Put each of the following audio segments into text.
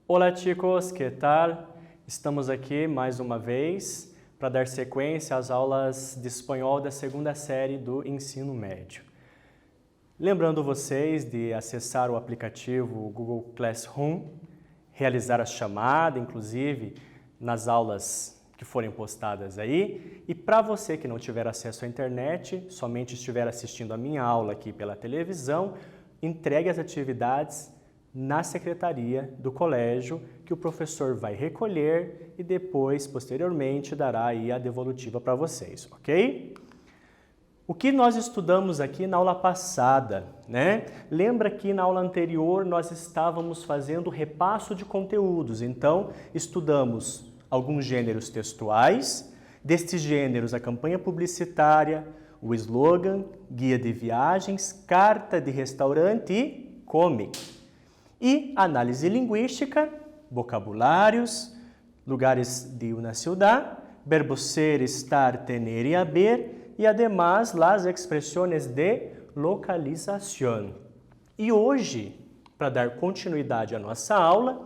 Olá chicos, que tal? Estamos aqui mais uma vez para dar sequência às aulas de espanhol da segunda série do ensino médio. Lembrando vocês de acessar o aplicativo Google Classroom, realizar a chamada, inclusive nas aulas que forem postadas aí. E para você que não tiver acesso à internet, somente estiver assistindo a minha aula aqui pela televisão, entregue as atividades na secretaria do colégio, que o professor vai recolher e depois, posteriormente, dará aí a devolutiva para vocês, ok? O que nós estudamos aqui na aula passada, né? Lembra que na aula anterior nós estávamos fazendo repasso de conteúdos, então estudamos alguns gêneros textuais, destes gêneros a campanha publicitária, o slogan, guia de viagens, carta de restaurante e comic. E análise linguística, vocabulários, lugares de una ciudad, verbo ser, estar, tener y haber, y además las expresiones de localización. E hoje, para dar continuidade à nossa aula,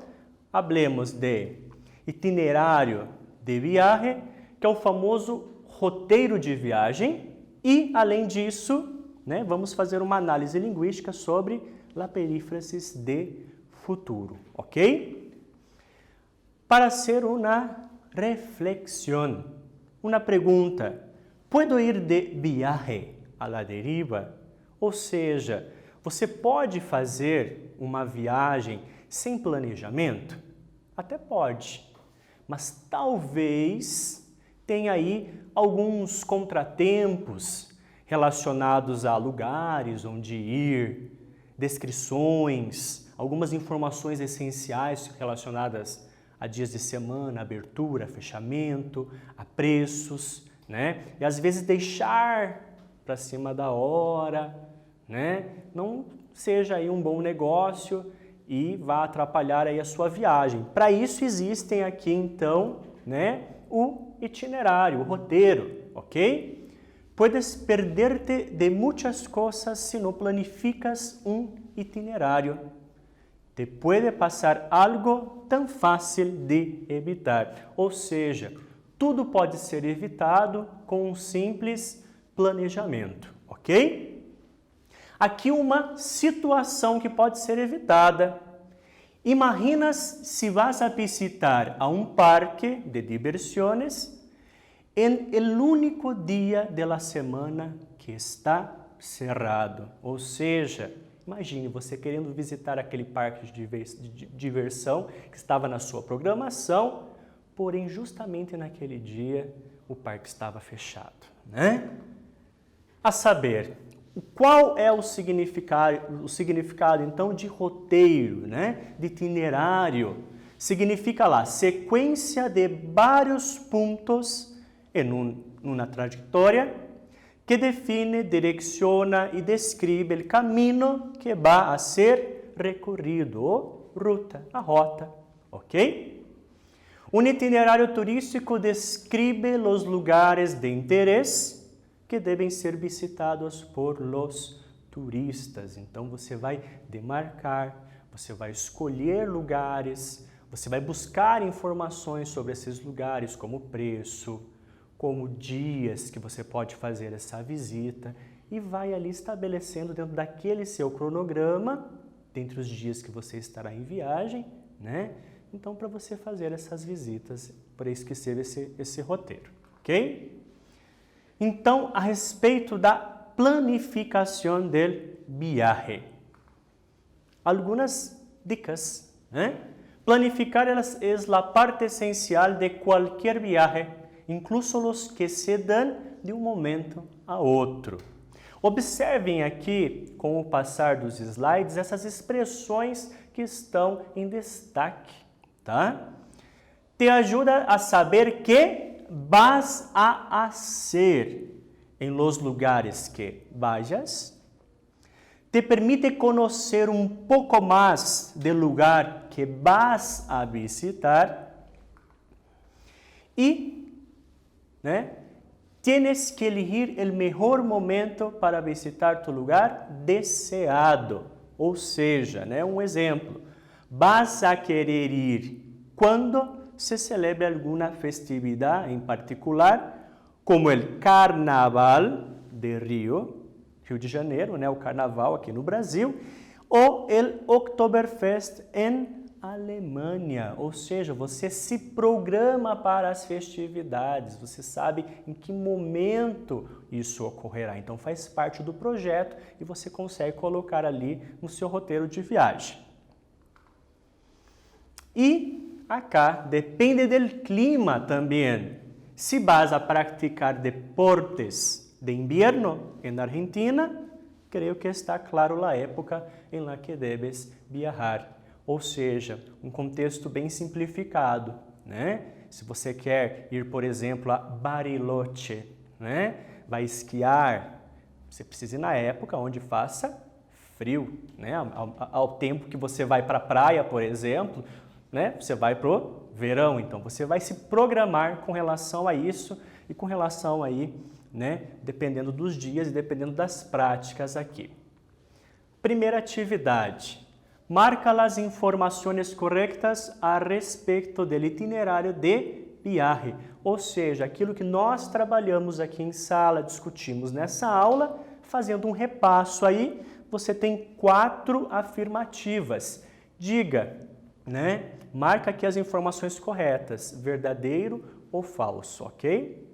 hablemos de itinerário de viagem, que é o famoso roteiro de viagem, e, além disso, né, vamos fazer uma análise linguística sobre la perífrasis de futuro, ok? Para hacer una reflexión, una pregunta, ¿puedo ir de viaje a la deriva? Ou seja, você pode fazer uma viagem sem planejamento? Até pode, mas talvez tenha aí alguns contratempos relacionados a lugares onde ir, descrições, algumas informações essenciais relacionadas a dias de semana, abertura, fechamento, a preços, né? E às vezes deixar para cima da hora, né? Não seja aí um bom negócio e vá atrapalhar aí a sua viagem. Para isso existem aqui então, né, o itinerário, o roteiro, ok? Puedes perderte de muchas cosas si no planificas un itinerario. Te puede pasar algo tan fácil de evitar. Ou seja, tudo pode ser evitado com um simples planejamento, ok? Aqui uma situação que pode ser evitada. Imaginas se vas a visitar a um parque de diversiones en el único dia de la semana que está cerrado. Ou seja, imagine você querendo visitar aquele parque de diversão que estava na sua programação, porém justamente naquele dia o parque estava fechado, né? A saber, qual é o significado então de roteiro, né? De itinerário? Significa lá, sequência de vários pontos en una trayectoria que define, direcciona y describe el camino que va a ser recorrido, o ruta, a rota, ¿ok? Un itinerario turístico describe los lugares de interés que devem ser visitados por los turistas. Então você vai demarcar, você vai escolher lugares, você vai buscar informações sobre esses lugares, como preço, como dias que você pode fazer essa visita e vai ali estabelecendo dentro daquele seu cronograma, dentre os dias que você estará em viagem, né? Então, para você fazer essas visitas, para isso que serve esse roteiro, ok? Então, a respeito da planificação del viaje, algumas dicas, né? Planificar es la parte essencial de qualquer viaje, incluso los que se dan de um momento a outro. Observem aqui, com o passar dos slides, essas expressões que estão em destaque, tá? Te ajuda a saber que vas a hacer en los lugares que vayas. Te permite conocer um pouco mais do lugar que vas a visitar. E, né, tienes que elegir el mejor momento para visitar tu lugar deseado. Ou seja, né, um exemplo, vas a querer ir quando se celebre alguma festividade em particular, como o Carnaval de Rio de Janeiro, né, o Carnaval aqui no Brasil, ou o Oktoberfest em Alemanha, ou seja, você se programa para as festividades, você sabe em que momento isso ocorrerá. Então faz parte do projeto e você consegue colocar ali no seu roteiro de viagem. E acá depende do clima também. Se vas a praticar deportes de invierno en Argentina, creio que está claro a época em la que debes viajar. Ou seja, um contexto bem simplificado, né? Se você quer ir, por exemplo, a Bariloche, né? Vai esquiar, você precisa ir na época onde faça frio, né? Ao tempo que você vai para a praia, por exemplo, né? Você vai para o verão, então você vai se programar com relação a isso e com relação aí, né? Dependendo dos dias e dependendo das práticas aqui. Primeira atividade. Marca as informações corretas a respeito do itinerário de viagem, ou seja, aquilo que nós trabalhamos aqui em sala, discutimos nessa aula, fazendo um repasso aí, você tem 4 afirmativas. Diga, né? Marca aqui as informações corretas, verdadeiro ou falso, ok?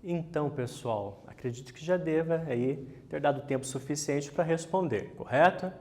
Então, pessoal, acredito que já deva aí ter dado tempo suficiente para responder, correto?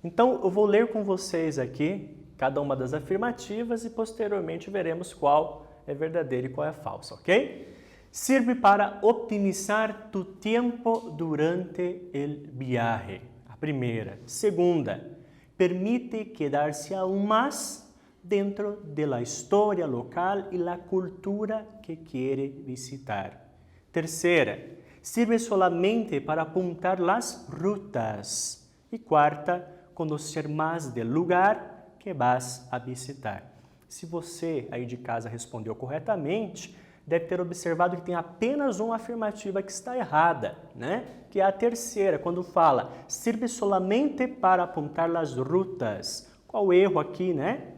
Então, eu vou ler com vocês aqui cada uma das afirmativas e posteriormente veremos qual é verdadeira e qual é falsa, ok? Sirve para optimizar tu tempo durante el viaje. A primeira. Segunda, permite quedar-se aún más dentro de la historia local y la cultura que quiere visitar. Tercera, sirve solamente para apuntar las rutas. E quarta, conhecer mais do lugar que vas a visitar. Se você aí de casa respondeu corretamente, deve ter observado que tem apenas uma afirmativa que está errada, né? Que é a terceira, quando fala, sirve solamente para apontar las rutas. Qual o erro aqui, né?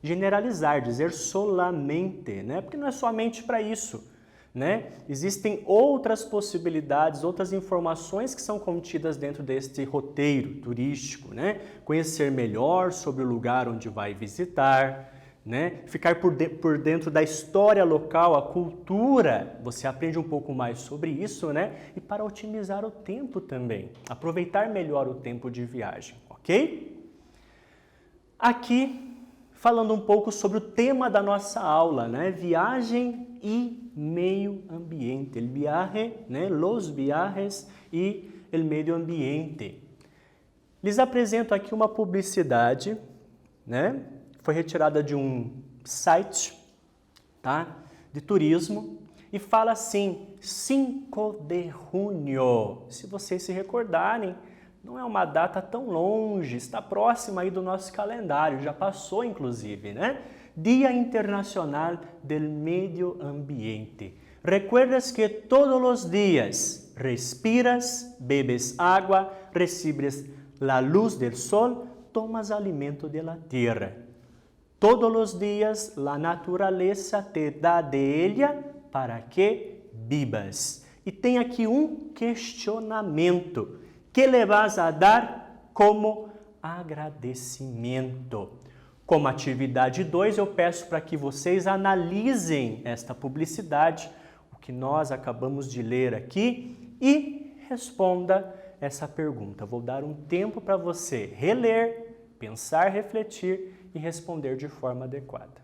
Generalizar, dizer solamente, né? Porque não é somente para isso, né? Existem outras possibilidades, outras informações que são contidas dentro deste roteiro turístico, né? Conhecer melhor sobre o lugar onde vai visitar, né? Ficar por dentro da história local, a cultura, você aprende um pouco mais sobre isso, né? E para otimizar o tempo também, aproveitar melhor o tempo de viagem, ok? Aqui, falando um pouco sobre o tema da nossa aula, né? Viagem e meio ambiente. El viaje, né? Los viajes e el medio ambiente. Lhes apresento aqui uma publicidade, né? Foi retirada de um site, tá? De turismo e fala assim, 5 de junho. Se vocês se recordarem, não é uma data tão longe, está próxima aí do nosso calendário, já passou inclusive, né? Dia Internacional del Medio Ambiente. Recuerdas que todos os dias respiras, bebes agua, recibes la luz del sol, tomas alimento de la tierra. Todos os dias la naturaleza te dá de ella para que vivas. E tem aqui um questionamento. Que le vas a dar como agradecimento? Como atividade 2, eu peço para que vocês analisem esta publicidade, o que nós acabamos de ler aqui, e responda essa pergunta. Vou dar um tempo para você reler, pensar, refletir e responder de forma adequada.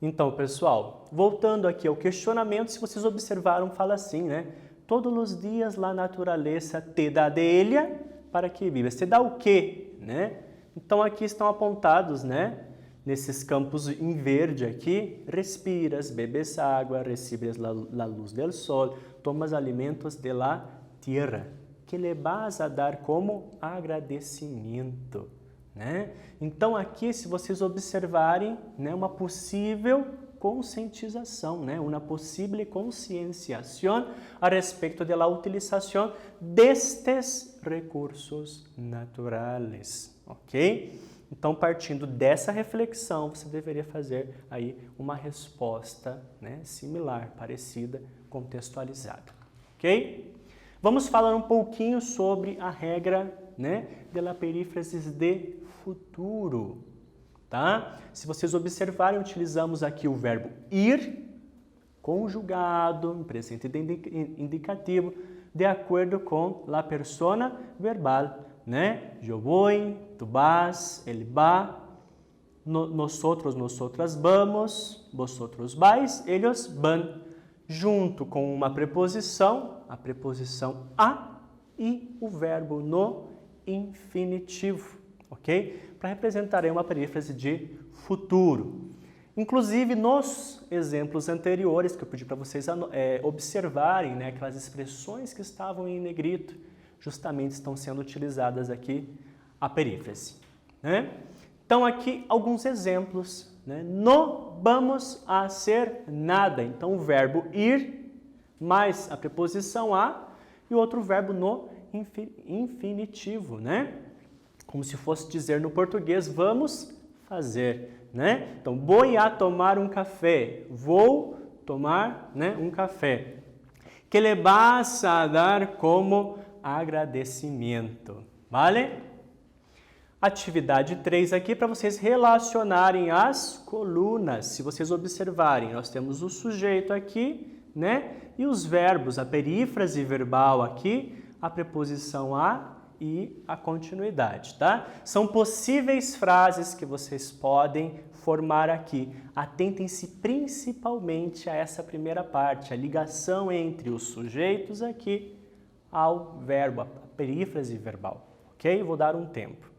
Então, pessoal, voltando aqui ao questionamento, se vocês observaram, fala assim, né? Todos os dias la natureza te dá dele para que vivas. Te dá o quê, né? Então, aqui estão apontados, né? Nesses campos em verde aqui, respiras, bebes água, recibes la luz del sol, tomas alimentos de la tierra, que le vas a dar como agradecimento, né? Então, aqui, se vocês observarem, né, uma possível conscientização, né? Uma possível conscienciação a respeito da utilização destes recursos naturais, ok? Então, partindo dessa reflexão, você deveria fazer aí uma resposta, né, similar, parecida, contextualizada, ok? Vamos falar um pouquinho sobre a regra, né, da perífrasis de futuro, tá? Se vocês observarem, utilizamos aqui o verbo ir, conjugado, em presente indicativo, de acordo com la persona verbal, né? Eu vou, tu vas, ele va, nosotros, nosotras vamos, vosotros vais, ellos van, junto com uma preposição, a preposição a e o verbo no infinitivo, ok? Para representar aí uma perífrase de futuro. Inclusive, nos exemplos anteriores, que eu pedi para vocês observarem, né, aquelas expressões que estavam em negrito, justamente estão sendo utilizadas aqui a perífrase, né? Então, aqui alguns exemplos, né? No vamos a hacer nada. Então, o verbo ir mais a preposição a e o outro verbo no infinitivo, né? Como se fosse dizer no português, vamos fazer, né? Então, vou a tomar um café. Vou tomar, né, um café. Que le vas a dar como agradecimento, vale? Atividade 3 aqui para vocês relacionarem as colunas. Se vocês observarem, nós temos o sujeito aqui, né? E os verbos, a perífrase verbal aqui, a preposição a e a continuidade, tá? São possíveis frases que vocês podem formar aqui. Atentem-se principalmente a essa primeira parte, a ligação entre os sujeitos aqui ao verbo, a perífrase verbal, ok? Vou dar um tempo.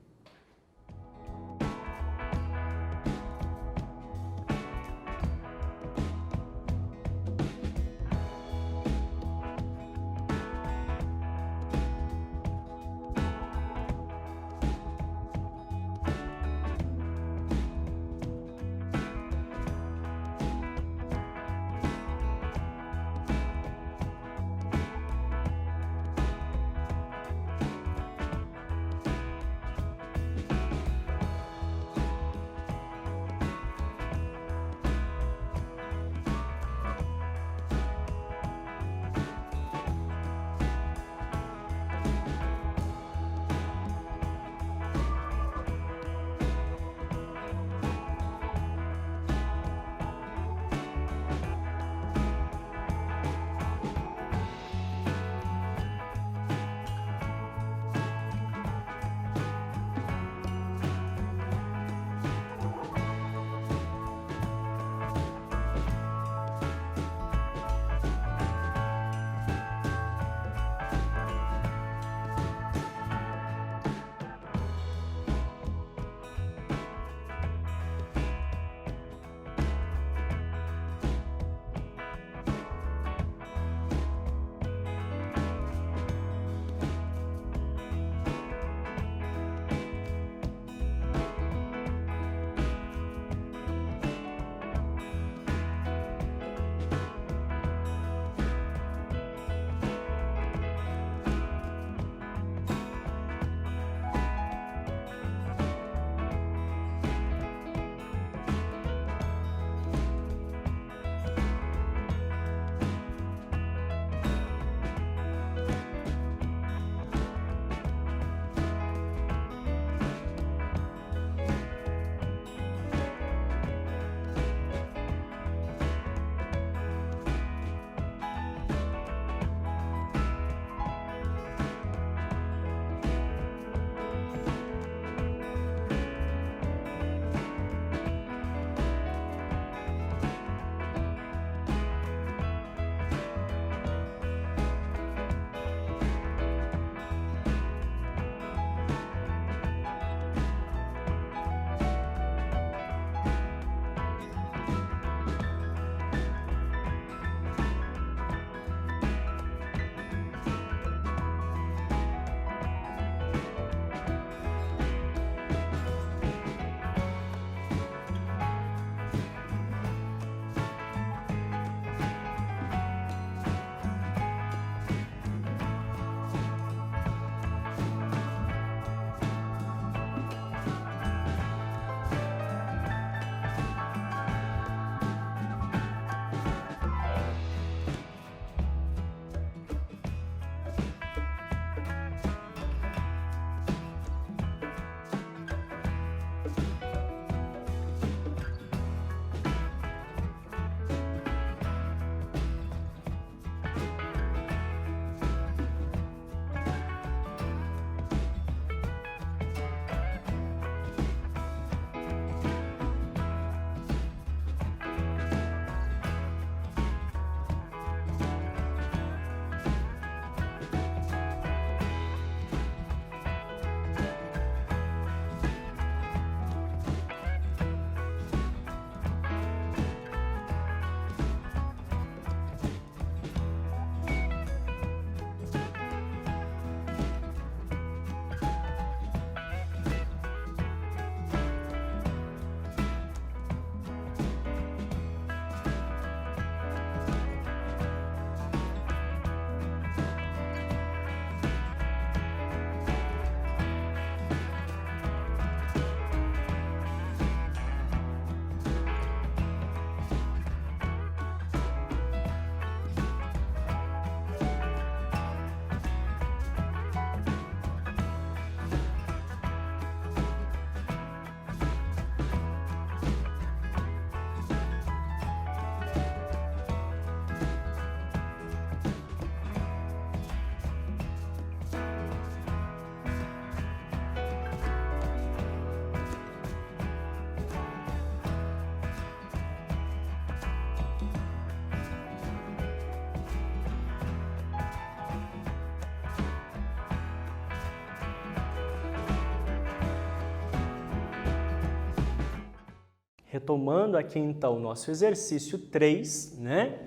retomando aqui então o nosso exercício 3, né?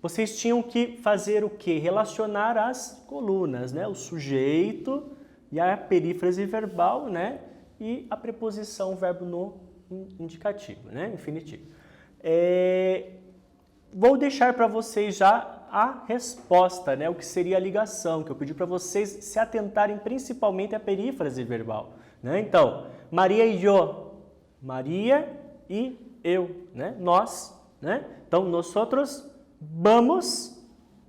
Vocês tinham que fazer o quê? Relacionar as colunas, né? O sujeito e a perífrase verbal, né? E a preposição, o verbo no indicativo, né? Infinitivo. Vou deixar para vocês já a resposta, né? O que seria a ligação, que eu pedi para vocês se atentarem principalmente à perífrase verbal, né? Então, Maria e eu, Maria e eu, né? Nós, né? Então, nosotros vamos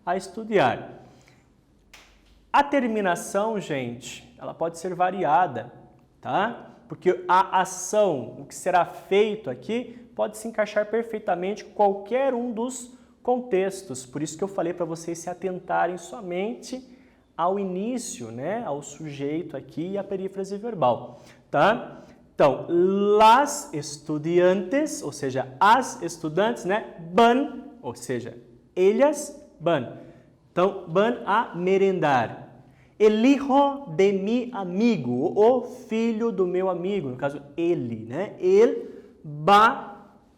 a estudar. A terminação, gente, ela pode ser variada, tá? Porque a ação, o que será feito aqui, pode se encaixar perfeitamente com qualquer um dos contextos. Por isso que eu falei para vocês se atentarem somente ao início, né? Ao sujeito aqui e à perífrase verbal, tá? Então, las estudiantes, ou seja, as estudantes, né? Van, ou seja, ellas van. Então, van a merendar. El hijo de mi amigo, o filho do meu amigo, no caso, ele, né? Ele va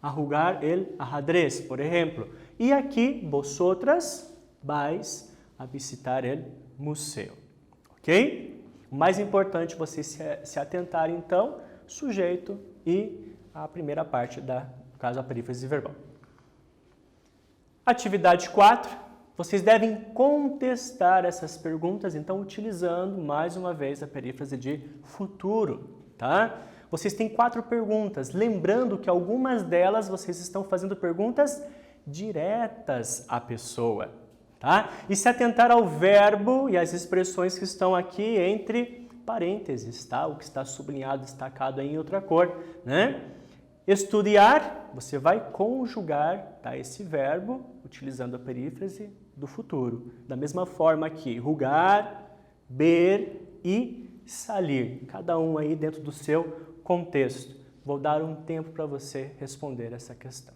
a jugar el ajedrez, por exemplo. E aqui, vosotras vais a visitar el museu, ok? O mais importante vocês se atentarem, então, sujeito e a primeira parte no caso, a perífrase verbal. Atividade 4. Vocês devem contestar essas perguntas, então, utilizando, mais uma vez, a perífrase de futuro, tá? Vocês têm 4 perguntas, lembrando que algumas delas vocês estão fazendo perguntas diretas à pessoa, tá? E se atentar ao verbo e às expressões que estão aqui entre parênteses, tá? O que está sublinhado, destacado aí em outra cor, né? Estudar, você vai conjugar, tá, esse verbo utilizando a perífrase do futuro. Da mesma forma aqui, rugar, ver e salir. Cada um aí dentro do seu contexto. Vou dar um tempo para você responder essa questão.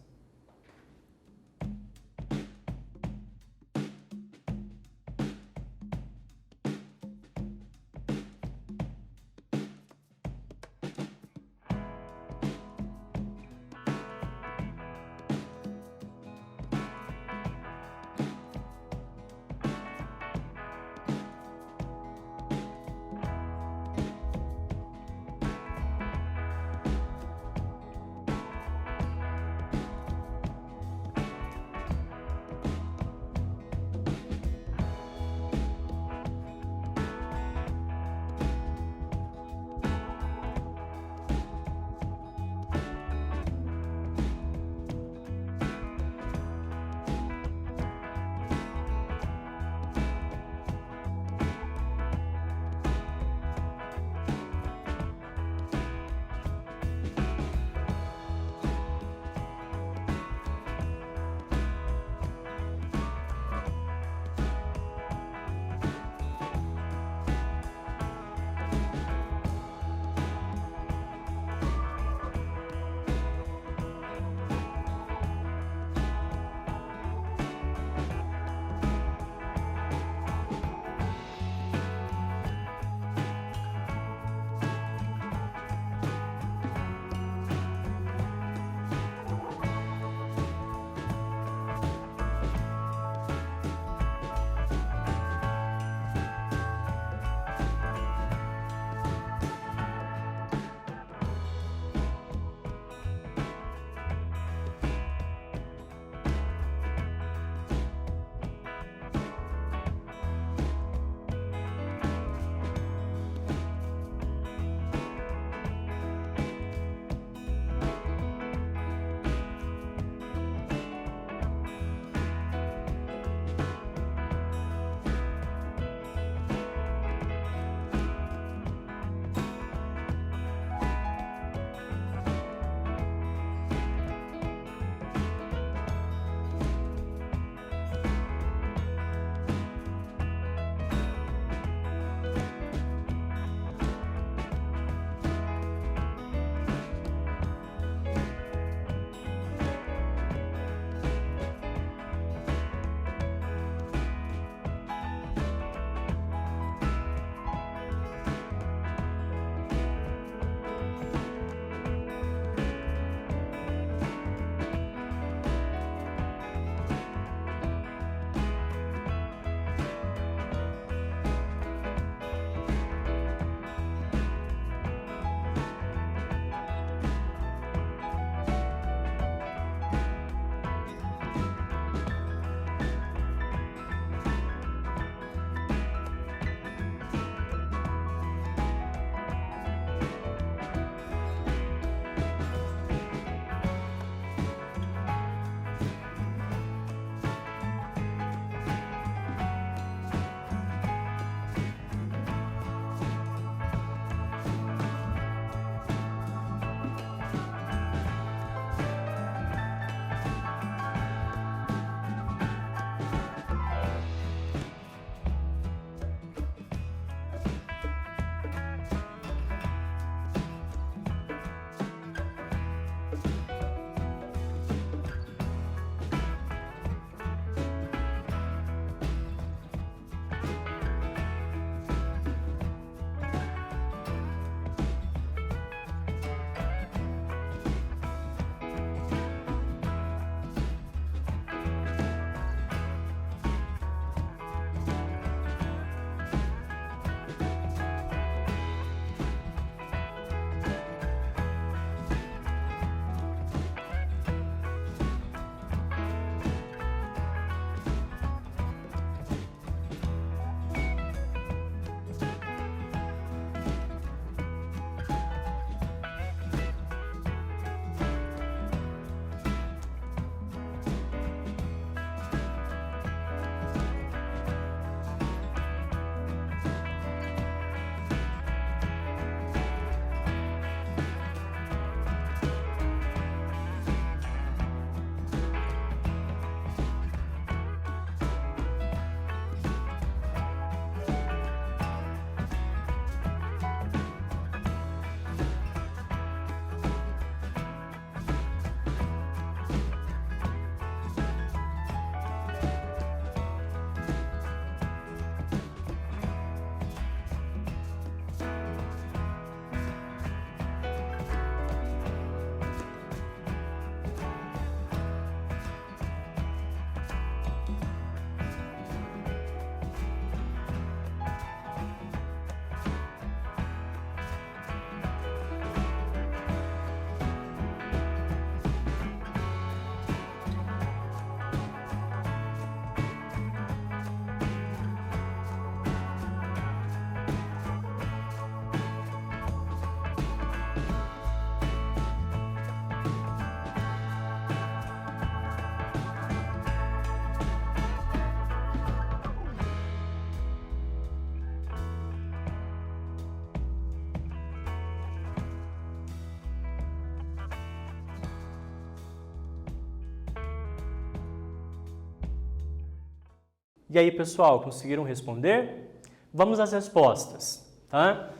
E aí, pessoal, conseguiram responder? Vamos às respostas, tá?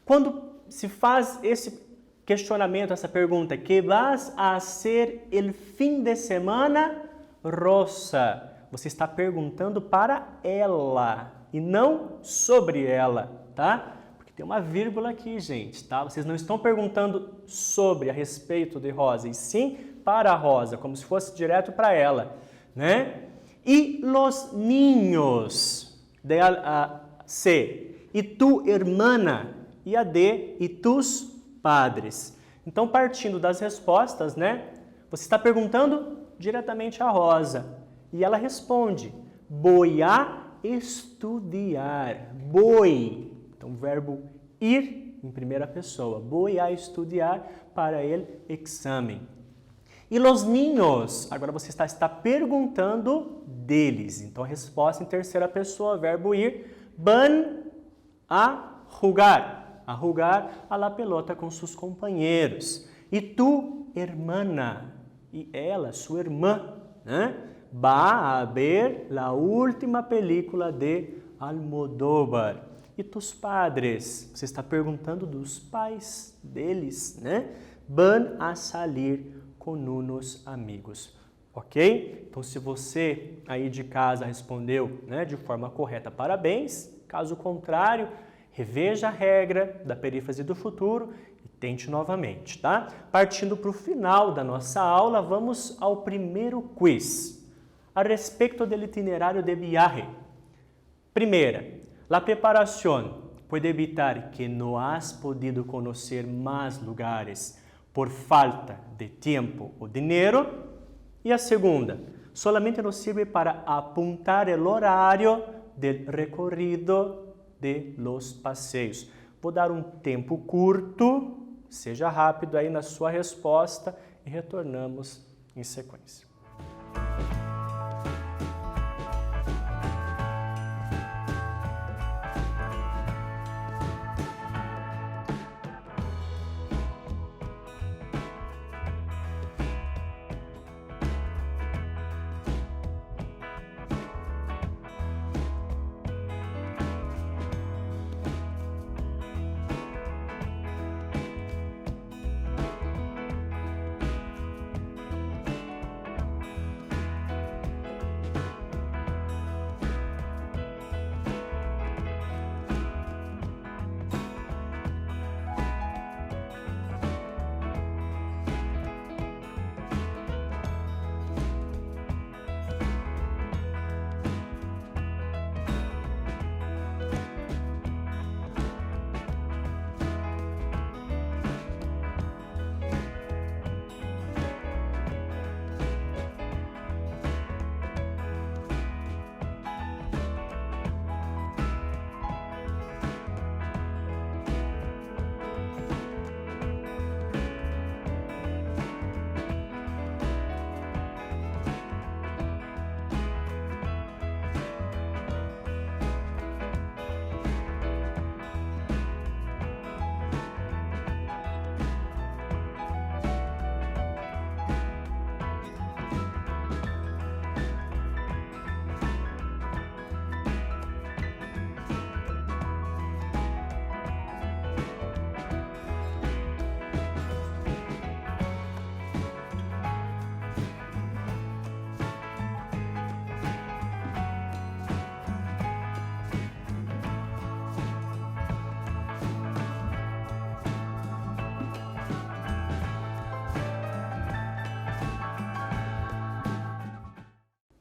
Quando se faz esse questionamento, essa pergunta, ¿qué vas a hacer el fin de semana, Rosa? Você está perguntando para ela e não sobre ela, tá? Porque tem uma vírgula aqui, gente, tá? Vocês não estão perguntando sobre, a respeito de Rosa, e sim para a Rosa, como se fosse direto para ela, né? E los niños, de C, e tu hermana, e a D, e tus padres. Então, partindo das respostas, né? Você está perguntando diretamente a Rosa. E ela responde, voy a estudiar. Voy. Então, verbo ir em primeira pessoa. Voy a estudiar para el examen. E los niños? Agora você está perguntando deles. Então, a resposta em terceira pessoa, verbo ir, van a jugar. A jugar a la pelota com seus companheiros. E tu, hermana, e ela, sua irmã, né? Va a ver la última película de Almodóvar. E tus padres? Você está perguntando dos pais deles, né? Van a salir com unos amigos. Ok? Então, se você aí de casa respondeu, né, de forma correta, parabéns. Caso contrário, reveja a regra da perífrase do futuro e tente novamente, tá? Partindo para o final da nossa aula, vamos ao primeiro quiz. A respeito do itinerário de viaje. Primeira, la preparación puede evitar que no has podido conocer más lugares por falta de tiempo o dinero. E a segunda, solamente nos sirve para apuntar el horario del recorrido de los passeios. Vou dar um tempo curto, seja rápido aí na sua resposta e retornamos em sequência.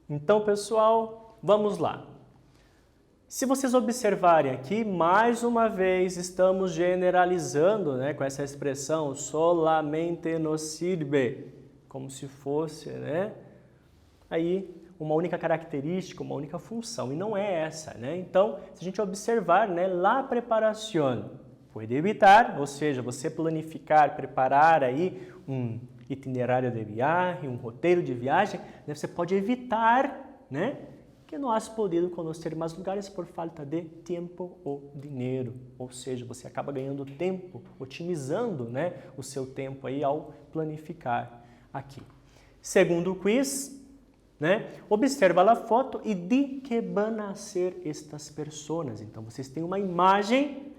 Então, pessoal, vamos lá. Se vocês observarem aqui, mais uma vez estamos generalizando, né, com essa expressão solamente nos sirve, como se fosse, né, aí uma única característica, uma única função, e não é essa, né? Então, se a gente observar, né, la preparación puede evitar, ou seja, você planificar, preparar aí um itinerário de viagem, um roteiro de viagem, né, você pode evitar, né, que não has podido conhecer mais lugares por falta de tempo ou dinheiro. Ou seja, você acaba ganhando tempo, otimizando, né, o seu tempo aí ao planificar aqui. Segundo o quiz, né? Observa a foto e de que van a ser estas pessoas. Então, vocês têm uma imagem,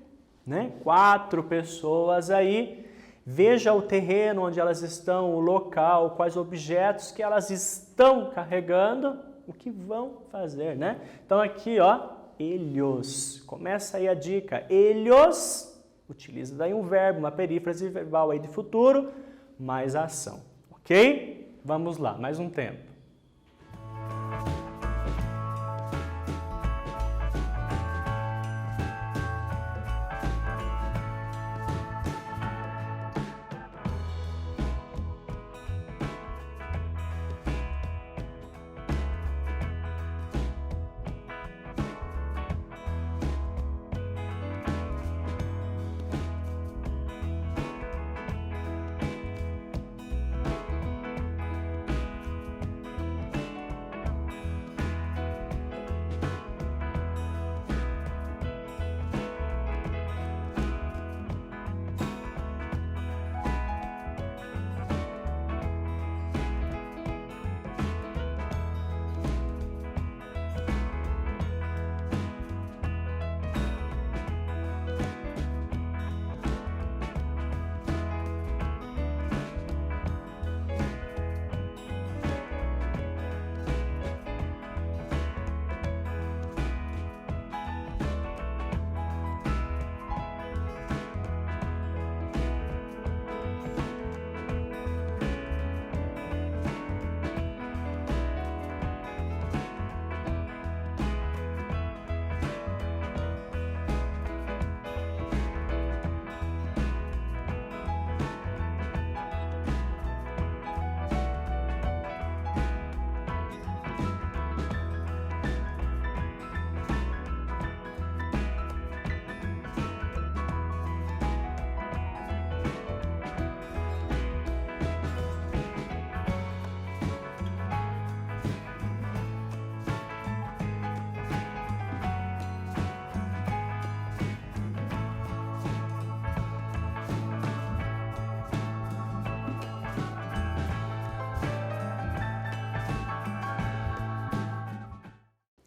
né? 4 pessoas aí. Veja o terreno onde elas estão, o local, quais objetos que elas estão carregando, o que vão fazer, né? Então, aqui, ó, eles. Começa aí a dica. Eles, utiliza daí um verbo, uma perífrase verbal aí de futuro, mais a ação, ok? Vamos lá, mais um tempo.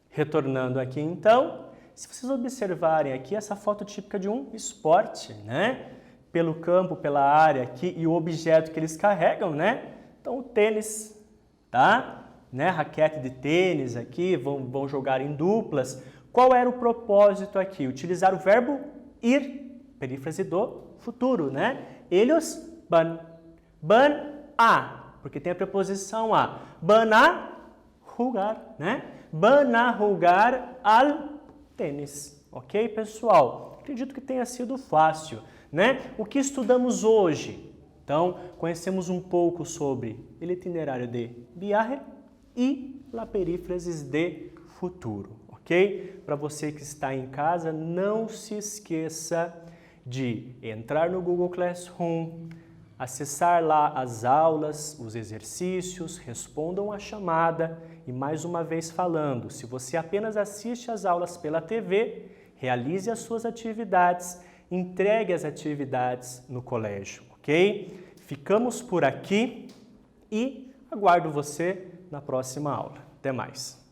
Retornando aqui então, se vocês observarem aqui essa foto típica de um esporte, né? Pelo campo, pela área aqui e o objeto que eles carregam, né? Então o tênis, tá? Né? Raquete de tênis aqui, vão jogar em duplas. Qual era o propósito aqui? Utilizar o verbo ir, perífrase do futuro, né? Eles van a, porque tem a preposição a. Van a jogar, né? Van a jogar al tênis, ok, pessoal? Acredito que tenha sido fácil, né? O que estudamos hoje? Então, conhecemos um pouco sobre o itinerário de viagem e a perífrases de futuro, ok? Para você que está em casa, não se esqueça de entrar no Google Classroom, acessar lá as aulas, os exercícios, respondam a chamada e mais uma vez falando, se você apenas assiste às aulas pela TV, realize as suas atividades, entregue as atividades no colégio, ok? Ficamos por aqui e aguardo você na próxima aula. Até mais!